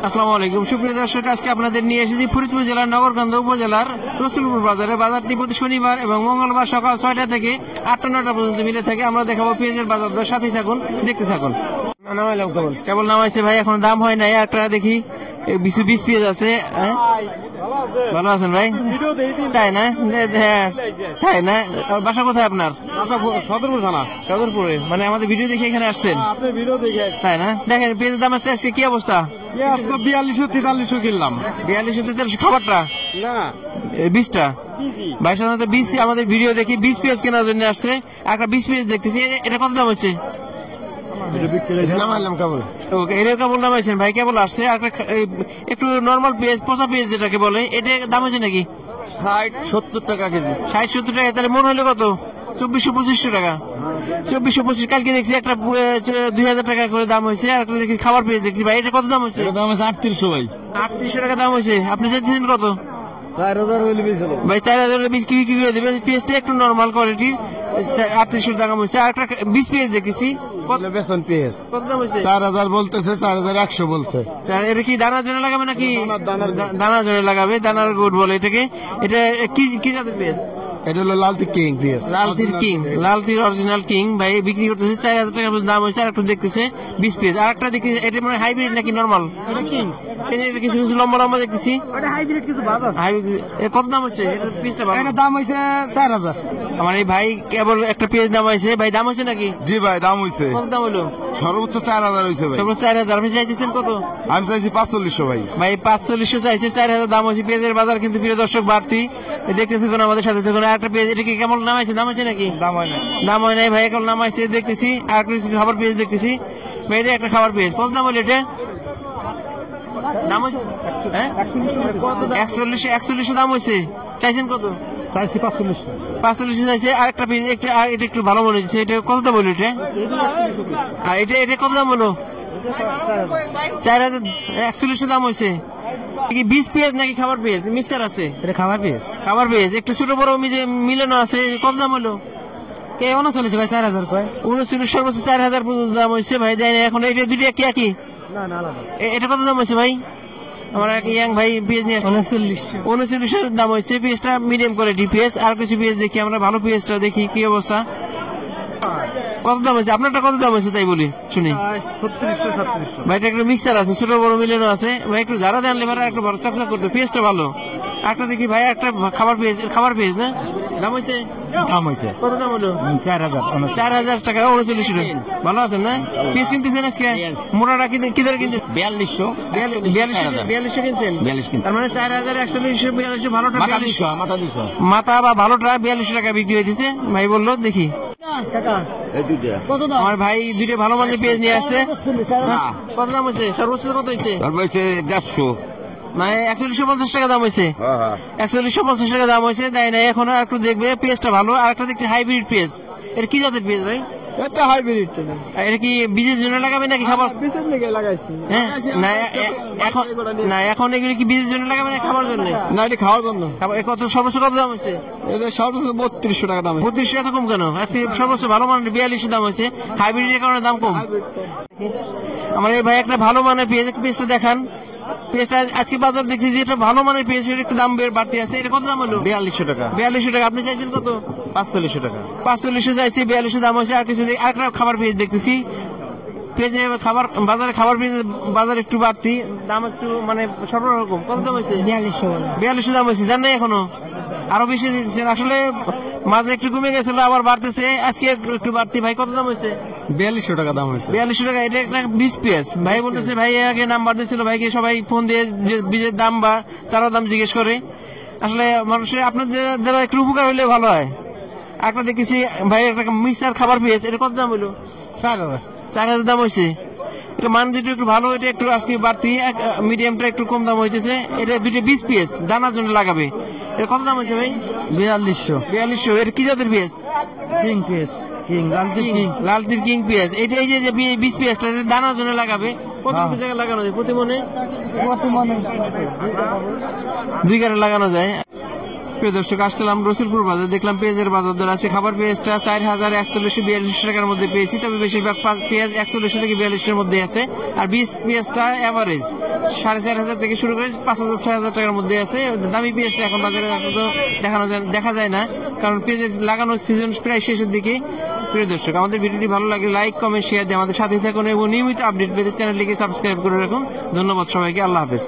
আসসালামু আলাইকুম সুপ্রিয় দর্শক, আজকে আপনাদের নিয়ে এসেছি ফরিদপুর জেলার নগরকান্দা উপজেলার রসুলপুর বাজারে। বাজারটি প্রতি শনিবার এবং মঙ্গলবার সকাল 6টা থেকে 8টা 9টা পর্যন্ত মিলে থাকে। আমরা দেখাবো পেঁয়াজের বাজার দর, সাথেই থাকুন, দেখতে থাকুন। কেবল নামাইছে ভাই, এখন দাম হয় নাই। একটা দেখি 20 পেঁয়াজ আছে। ভালো আছেন ভাই? তাই না? হ্যাঁ তাই না? বাসা কোথায় আপনার? সদরপুর থানা। সদরপুরে, মানে আমাদের ভিডিও দেখে এখানে আসছেন? তাই না? দেখেন পেঁয়াজের দাম আছে আজকে কি অবস্থা? 4200-4300 কিনলাম। 4200-4300 খাবারটা না 20টা ভাই, সাধারণত 20 আমাদের ভিডিও দেখি 20 পেঁয়াজ কেনার জন্য আসছে। একটা 20 পেঁয়াজ দেখতেছি, এটা কত দাম হচ্ছে? এটা কেবল নামাইছেন ভাই, কেবল আসছে। একটু নর্মাল পেঁয়াজ, পচা পেঁয়াজ যেটাকে বলে, এটা দাম হচ্ছে নাকি 60-70 টাকা কেজি। 60-70 টাকা, তাহলে মনে হলো কত? 2400-2500 টাকা। 2400-2500। কালকে দেখছি একটা 2000 টাকা করে দাম হয়েছে। আর একটা দেখি খাবার পেঁয়াজ দেখছি ভাই, এটা কত দাম হয়েছে? দাম আছে 3800 ভাই। 3800 টাকা দাম হয়েছে। আপনি চাইছেন কত? 4000 হইলে বেশি হবে ভাই। 4000 কি করে দেবেন? পেঁয়াজটা একটু নর্মাল কোয়ালিটি, 3800 টাকা হয়েছে। আর একটা 20 পেঁয়াজ দেখেছি, বেসন পেঁয়াজ কত দাম হয়েছে? 4000 বলতেছে, 4100 বলছে। এটা কি দানার জন্য লাগাবে নাকি? দানার জন্য লাগাবে, দানার গুড় বলে এটাকে। এটা কি জাতের পেঁয়াজ? এটা হলো লালতি কিং পেঁয়াজ। লালতির অরিজিনাল কিং ভাই বিক্রি করতেছে 4000 টাকা দাম হয়েছে। আর একটা দেখতেছে 20 পেঁয়াজ। আর একটা দেখতেছি, এটা মানে হাইব্রিড নাকি নর্মাল? কিছু কিছু লম্বা লম্বা দেখতেছি, কত দাম হচ্ছে? দাম হয়েছে 4000। আমার এই ভাই কেবল একটা পেঁয়াজ দাম হয়েছে ভাই, দাম হয়েছে নাকি? জি ভাই, দাম হয়েছে। কত দাম হলো? সর্বোচ্চ 4000 হয়েছে ভাই। সর্বোচ্চ 4000। আপনি চাইতেছেন কত? আমি চাইছি 4500 ভাই। ভাই 4500 চাইছে, 4000 দাম হয়েছে। পেঁয়াজের বাজার কিন্তু প্রিয় দর্শক বাড়তি, দেখতে থাকুন আমাদের সাথে থাকুন। একটা পেঁয়াজ, এটা কি কেমন নামাইছে? দাম হয়েছে নাকি? দাম হয় নাই ভাই, কেমন নামাইছে দেখতেছি। আর কিছু খাবার পেঁয়াজ দেখতেছি ভাই, এটা একটা খাবার পেঁয়াজ। কত দাম হলো এটা? দাম হয়েছে 4100 দাম হয়েছে। চাইছেন কত? চাইছি 4500 চাইছে। আর একটা পেঁয়াজ, এটা একটু ভালো মনে হচ্ছে। এটা কত দাম হলো এটা? আর এটা কত দাম হলো? 4100 দাম হয়েছে। 20 পেঁয়াজ নাকি খাবার পেঁয়াজ মিক্সার আছে? এটা খাবার পেঁয়াজ। খাবার পেঁয়াজ একটু ছোট বড় মিলানো আছে। কত দাম হলো? 39 ভাই, 4000 কয়। 39 সর্বোচ্চ 4000 পর্যন্ত দাম হয়েছে ভাই। দেয় না এখন। এটা দুটো একই? না এটা কত দাম হয়েছে ভাই? আমার এক ইয়াং ভাই পেঁয়াজ নিয়ে 39 দাম হয়েছে। পেঁয়াজটা মিডিয়াম কোয়ালিটি পেঁয়াজ। আর কিছু পেঁয়াজ দেখি আমরা, ভালো পেঁয়াজটা দেখি কি অবস্থা। কত দাম হয়েছে আপনারটা? কত দাম হয়েছে তাই বলি শুনি। 3600-3700 ভাই। এটা একটা মিক্সার আছে, ছোট বড় মিলানো আছে ভাই। একটু যারা দেন লেবার একটু ভালো চকচক করতে, পেঁয়াজটা ভালো। একটা দেখি ভাই, একটা খাবার পেঁয়াজ না? দাম হয়েছে কত দাম হলো? 4000 টাকা। 39 টাকা। ভালো আছেন না? পেঁয়াজ কিনতেছেন আজকে? মোটাটা কি দরে কিনছেন? 4200 কিনছেন? তার মানে 4100 ভালোটা 4200, মাথা বা ভালোটা 4200 টাকা বিক্রি হয়েছে ভাই বললো। দেখি আমার ভাই দুইটা ভালো মানের পেঁয়াজ নিয়ে আসছে। কত দাম হয়েছে? সর্বোচ্চ কত হয়েছে? 150 মানে 4150 টাকা দাম হয়েছে। 4150 টাকা দাম হয়েছে। তাই না? এখন আর একটু দেখবে পেঁয়াজটা ভালো। আর একটা দেখছি হাইব্রিড পেঁয়াজ। এটা কি জাতের পেঁয়াজ ভাই? এটা হাইব্রিড। এটা কি বীজের জন্য লাগাবে নাকি খাবার? বীজের লেগে লাগাইছি। হ্যাঁ না এখন এগুলো কি বীজের জন্য লাগাবে না খাবার জন্য? না, এটা খাওয়ার জন্য। কত সর্বোচ্চ কত দাম হয়েছে? এটা সর্বোচ্চ 3200 টাকা দাম। 3200 এত কম কেন? আজকে সর্বোচ্চ ভালো মানের 4200 দাম হয়েছে। হাইব্রিডের কারণে দাম কম। আমার এই ভাই একটা ভালো মানের পেঁয়াজটা দেখান। পেঁয়াজটা আজকে বাজার দেখছি যে এটা ভালো মানের পেঁয়াজ, একটু দাম বাড়তি আছে। এটা কত দাম হলো? 4200 টাকা। 4200 টাকা। আপনি চাইছেন কত? 4500 টাকা। 4500 চাইছি, 4200 দাম হয়েছে। আর কিছু আরেকটা খাবার পেঁয়াজ দেখতেছি। পেঁয়াজে খাবার বাজারে, খাবার পেঁয়াজ বাজার একটু বাড়তি, দাম একটু মানে সর্বরকম। কত দাম হয়েছে? 4200 দাম হয়েছে। জান নাই এখনো আরো বেশি আসলে মাঝে একটু কমে গেছিল, আবার বাড়তেছে আজকে একটু বাড়তি। ভাই কত দাম হয়েছে? 4200 টাকা দাম হয়েছে। 4200 টাকা। এটা একটা 20 পেঁয়াজ। ভাই বলতেছে, ভাই আগে নাম্বার দিয়েছিল ভাইকে, সবাই ফোন দিয়ে যে বীজের দাম বা চারার দাম জিজ্ঞেস করে। আসলে মানুষের আপনাদের দ্বারা একটু উপকার হইলে ভালো হয়। একটা দেখেছি ভাই একটা মিক্সার খাবার পেঁয়াজ, এটা কত দাম হলো? 4000 দাম হয়েছে। এটা মান যেটা একটু ভালো, এটা একটু আজকে বাড়তি। মিডিয়ামটা একটু কম দাম হইতেছে। এটা দুটো 20 পেঁয়াজ দানার জন্য লাগাবে। এটা কত দাম হয়েছে ভাই? 4200। এটা কি জাতের পেঁয়াজ? কিং পেঁয়াজ। লালতির কিং পেঁয়াজ। এটা এই যে 20 পেঁয়াজটা দানার জন্য লাগাবে। কত জায়গায় লাগানো যায়? প্রতি মনে 2 গাড়ি লাগানো যায়। প্রিয় দর্শক, আসছিলাম রসুলপুর বাজার, দেখলাম পেঁয়াজের বাজার দর আছে। খাবার পেঁয়াজটা 4142 টাকার মধ্যে পেয়েছি, তবে বেশিরভাগ পেঁয়াজ 41 থেকে 42 মধ্যে আছে। আর বীজ পেঁয়াজটা এভারেজ 4500 থেকে শুরু করে 5000-6000 টাকার মধ্যে আছে। দামি পেঁয়াজটা এখন বাজারে আসলে দেখা যায় না, কারণ পেঁয়াজ লাগানোর সিজন প্রায় শেষের দিকে। প্রিয় দর্শক, আমাদের ভিডিওটি ভালো লাগলে লাইক, কমেন্ট, শেয়ার দিয়ে আমাদের সাথে থাকুন এবং নিয়মিত আপডেট পেতে চ্যানেলটিকে সাবস্ক্রাইব করে রাখুন। ধন্যবাদ সবাইকে, আল্লাহ হাফেজ।